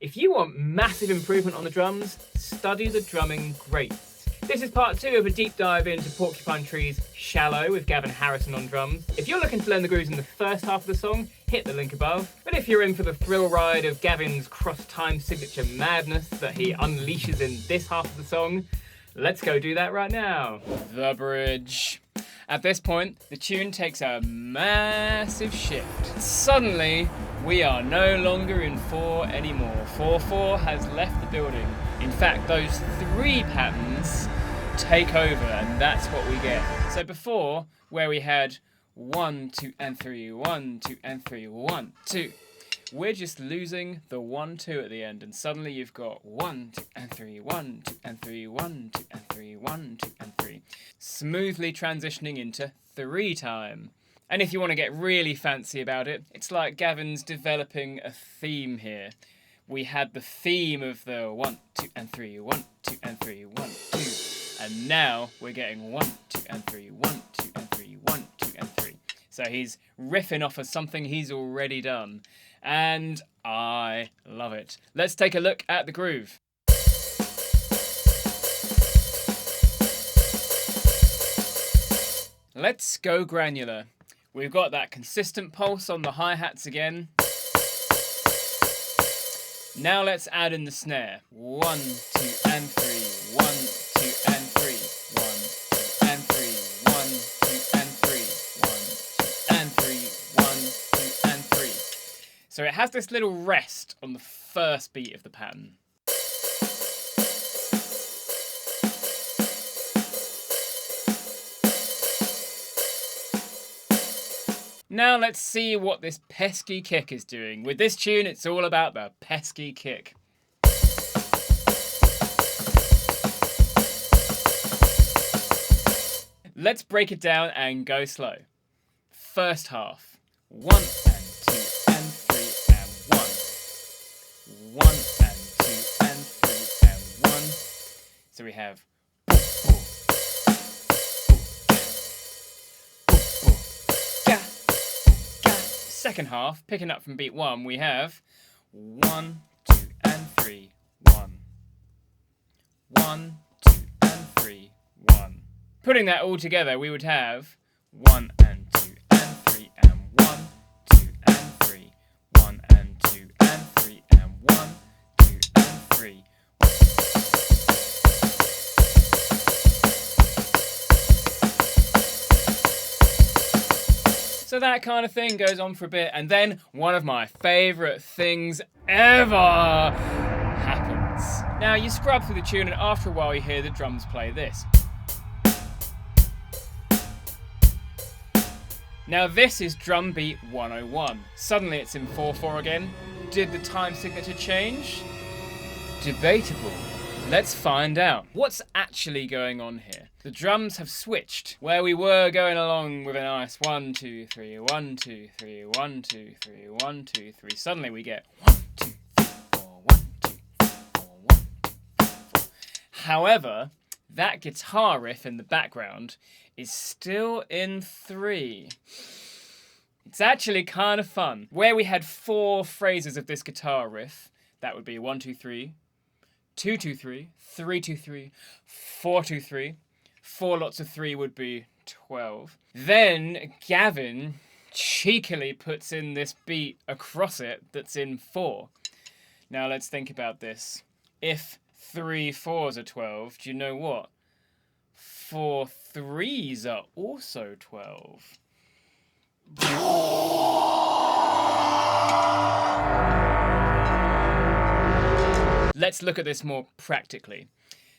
If you want massive improvement on the drums, study the drumming greats. This is part 2 of a deep dive into Porcupine Tree's Shallow with Gavin Harridan on drums. If you're looking to learn the grooves in the first half of the song, hit the link above. But if you're in for the thrill ride of Gavin's cross-time signature madness that he unleashes in this half of the song, let's go do that right now. The bridge. At this point, the tune takes a massive shift. Suddenly, we are no longer in 4 anymore. 4/4 has left the building. In fact, those 3 patterns take over, and that's what we get. So before, where we had 1, 2, and 3, 1, 2, and 3, 1, 2, we're just losing the 1, 2 at the end, and suddenly you've got 1, 2, and 3, 1, 2, and 3, 1, 2, and 3, 1, 2, and 3. Smoothly transitioning into 3 time. And if you want to get really fancy about it, it's like Gavin's developing a theme here. We had the theme of the 1, 2, and 3, 1, 2, and 3, 1, 2. And now we're getting 1, 2, and 3, 1, 2, and 3, 1, 2, and 3. So he's riffing off of something he's already done. And I love it. Let's take a look at the groove. Let's go granular. We've got that consistent pulse on the hi-hats again. Now let's add in the snare. 1, 2, and 3. 1, 2, and 3. 1, 2, and 3. 1, 2, and 3. 1, 2, and 3. 1, 2, and 3. So it has this little rest on the first beat of the pattern. Now let's see what this pesky kick is doing. With this tune, it's all about the pesky kick. Let's break it down and go slow. First half. 1 and 2 and 3 and 1. 1 and 2 and 3 and 1. So we have second half, picking up from beat 1, we have 1, 2, and 3, 1. 1, 2, and 3, 1. Putting that all together, we would have 1 and 2 and 3 and 1, 2 and 3, 1 and 2 and 3 and 1, 2 and 3. So that kind of thing goes on for a bit, and then one of my favourite things ever happens. Now you scrub through the tune, and after a while you hear the drums play this. Now this is drum beat 101. Suddenly it's in 4/4 again. Did the time signature change? Debatable. Let's find out. What's actually going on here? The drums have switched. Where we were going along with a nice 1, 2, 3, 1, 2, 3, 1, 2, 3, 1, 2, 3. Suddenly we get 1, 2, 3, 4, 1, 2, 3, 4, 1, 2, 3, 4. However, that guitar riff in the background is still in 3. It's actually kind of fun. Where we had 4 phrases of this guitar riff, that would be 1, 2, 3, 2, 2, 3, 3, 2, 3, 4, 2, 3. 4 lots of 3 would be 12. Then Gavin cheekily puts in this beat across it that's in 4. Now let's think about this. If 3 4s are 12, do you know what? 4 3s are also 12. Let's look at this more practically.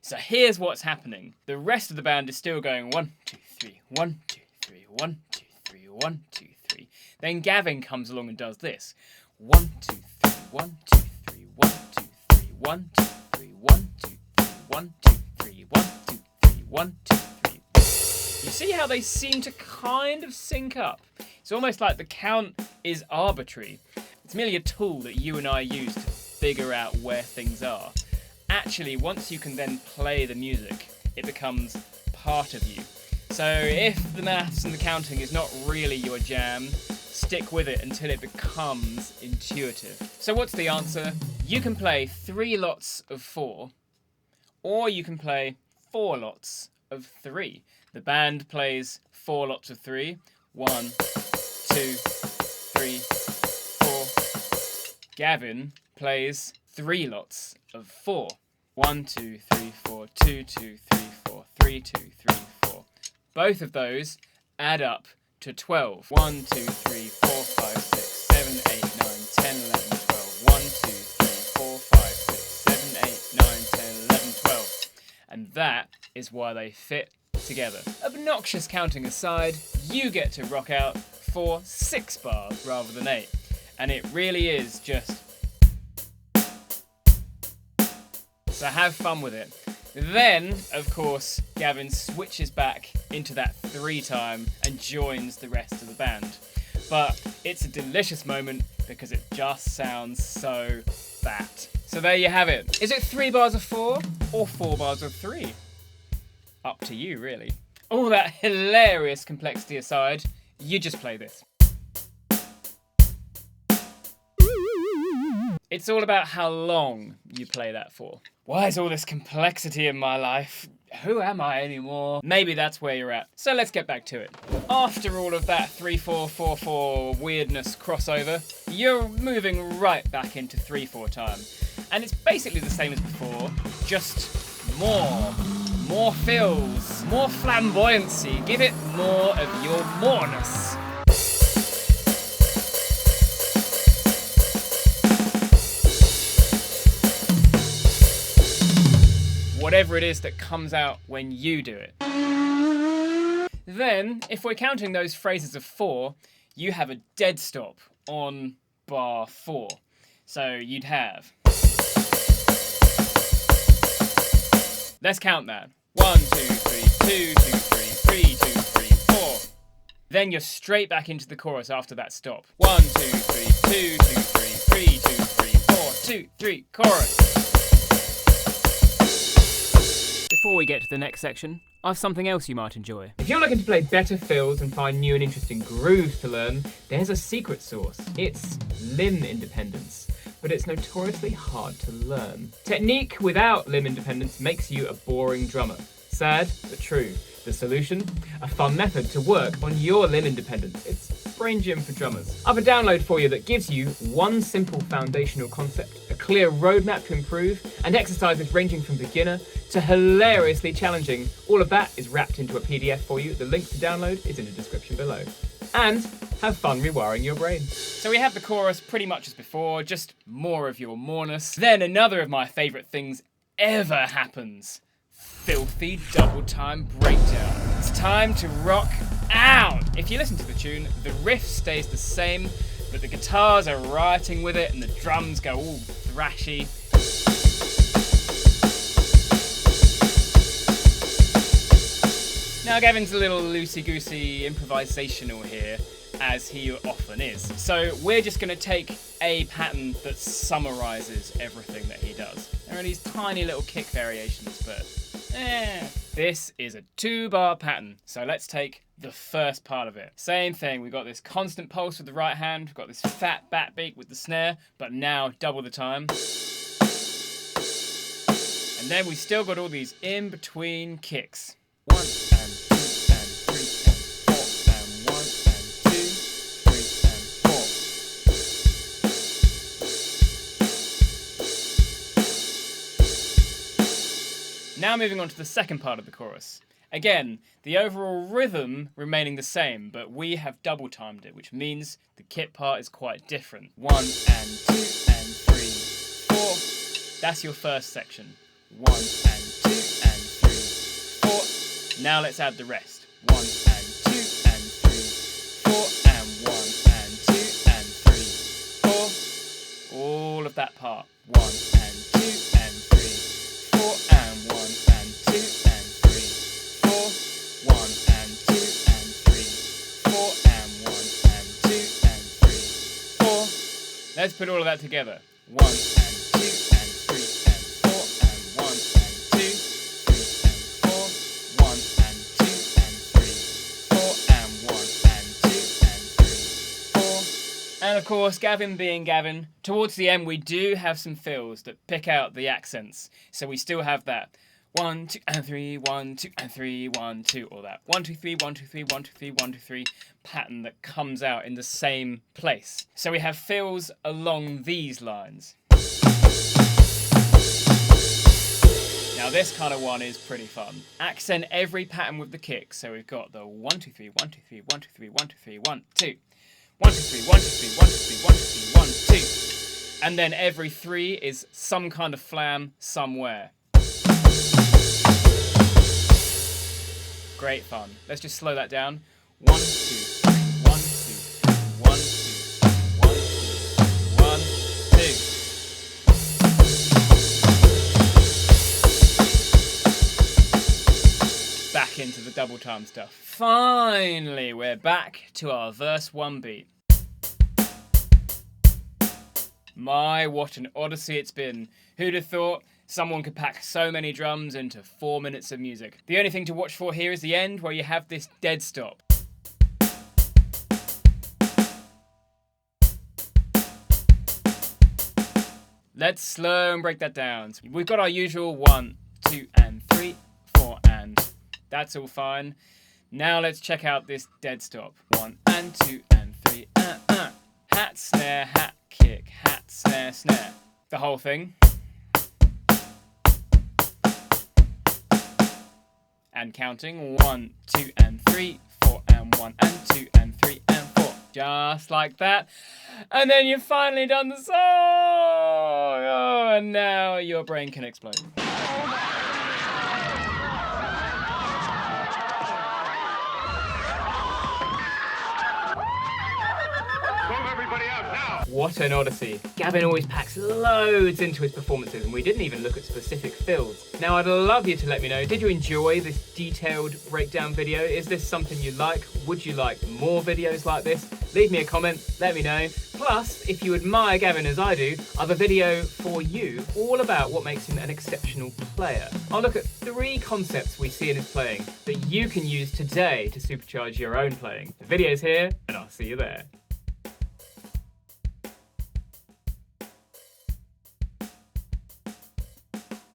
So here's what's happening. The rest of the band is still going 1, 2, 3, 1, 2, 3, 1, 2, 3, 1, 2, 3. Then Gavin comes along and does this. 1, 2, 3, 1, 2, 3, 1, 2, 3, 1, 2, 3, 1, 2, 3, 1, 2, 3, 1, 2, 3, 1, 2, 3. You see how they seem to kind of sync up? It's almost like the count is arbitrary. It's merely a tool that you and I use to figure out where things are. Actually, once you can then play the music, it becomes part of you. So if the maths and the counting is not really your jam, stick with it until it becomes intuitive. So what's the answer? You can play 3 lots of 4, or you can play 4 lots of 3. The band plays 4 lots of 3. 1, 2, 3, 4. Gavin plays 3 lots of 4. 1, 2, 3, 4, 2, 2, 3, 4, 3, 2, 3, 4. Both of those add up to 12. 1, 2, 3, 4, 5, 6, 7, 8, 9, 10, 11, 12. 1, 2, 3, 4, 5, 6, 7, 8, 9, 10, 11, 12. And that is why they fit together. Obnoxious counting aside, you get to rock out for 6 bars rather than 8. And it really is just... So have fun with it. Then, of course, Gavin switches back into that 3 time and joins the rest of the band. But it's a delicious moment because it just sounds so fat. So there you have it. Is it 3 bars of 4 or 4 bars of 3? Up to you, really. All that hilarious complexity aside, you just play this. It's all about how long you play that for. Why is all this complexity in my life? Who am I anymore? Maybe that's where you're at. So let's get back to it. After all of that 3-4-4-4 weirdness crossover, you're moving right back into 3-4 time. And it's basically the same as before, just more fills, more flamboyancy. Give it more of your moreness. Whatever it is that comes out when you do it. Then, if we're counting those phrases of 4, you have a dead stop on bar 4. So you'd have... Let's count that. 1, 2, 3, 2, 2, 3, 3, 2, 3, 4. Then you're straight back into the chorus after that stop. 1, 2, 3, 2, 2, 3, 3, 2, 3, 4, 2, 3, chorus. Before we get to the next section, I've something else you might enjoy. If you're looking to play better fills and find new and interesting grooves to learn, there's a secret sauce. It's limb independence, but it's notoriously hard to learn. Technique without limb independence makes you a boring drummer. Sad, but true. The solution? A fun method to work on your limb independence. It's Brain Gym for drummers. I've a download for you that gives you one simple foundational concept, a clear roadmap to improve, and exercises ranging from beginner to hilariously challenging. All of that is wrapped into a PDF for you. The link to download is in the description below. And have fun rewiring your brain. So we have the chorus pretty much as before, just more of your moreness. Then another of my favourite things ever happens. Filthy double time breakdown. It's time to rock out. If you listen to the tune, the riff stays the same, but the guitars are rioting with it and the drums go all thrashy. Now Gavin's a little loosey-goosey improvisational here, as he often is. So we're just going to take a pattern that summarises everything that he does. There are these tiny little kick variations, but this is a 2-bar pattern. So let's take the first part of it. Same thing, we've got this constant pulse with the right hand, we've got this fat bat beat with the snare, but now double the time. And then we still got all these in-between kicks. 1 and 2 and 3 and 4 and 1 and 2, 3 and 4. Now moving on to the second part of the chorus. Again, the overall rhythm remaining the same, but we have double timed it, which means the kit part is quite different. 1 and 2 and 3, 4. That's your first section. 1 and 2 and 3, 4. Now let's add the rest. 1 and 2 and 3, 4 and 1 and 2 and 3, 4. All of that part. 1 and 2 and 3, 4 and 1 and 2 and 3, 4. 1 and 2 and 3, 4 and 1 and 2 and 3, 4. Let's put all of that together. 1 and 2 and 3 and 4 and 1 and 2, 3 and 4. 1 and 2 and 3, 4 and 1 and 2 and 3, 4. And of of course, Gavin being Gavin, towards the end we do have some fills that pick out the accents. So we still have that 1, 2, and 3, 1, 2, and 3, 1, 2, or that 1, 2, 3, 1, 2, 3, 1, 2, 3, 1, 2, 3 pattern that comes out in the same place. So we have fills along these lines. Now this kind of one is pretty fun. Accent every pattern with the kick. So we've got the 1, 2, 3, 1, 2, 3, 1, 2, 3, 1, 2, 3, 1, 2. 1, 2, 3, 1, 2, 3, 1, 2, 3, 1, 2, 3, 1, 2. And then every 3 is some kind of flam somewhere. Great fun. Let's just slow that down. 1, 2, 3, 1, 2, 1, 2, 1, 2. Back into the double time stuff. Finally, we're back to our verse 1 beat. My, what an odyssey it's been. Who'd have thought someone could pack so many drums into 4 minutes of music? The only thing to watch for here is the end, where you have this dead stop. Let's slow and break that down. We've got our usual 1, 2, and 3, 4, and that's all fine. Now let's check out this dead stop. 1 and 2 and 3, hat, snare, hat, kick, hat, snare, snare. The whole thing. And counting 1, 2, and 3, 4, and 1, and 2, and 3, and 4. Just like that. And then you've finally done the song. Oh, and now your brain can explode. What an odyssey. Gavin always packs loads into his performances and we didn't even look at specific fills. Now I'd love you to let me know, did you enjoy this detailed breakdown video? Is this something you like? Would you like more videos like this? Leave me a comment, let me know. Plus, if you admire Gavin as I do, I have a video for you all about what makes him an exceptional player. I'll look at 3 concepts we see in his playing that you can use today to supercharge your own playing. The video's here and I'll see you there.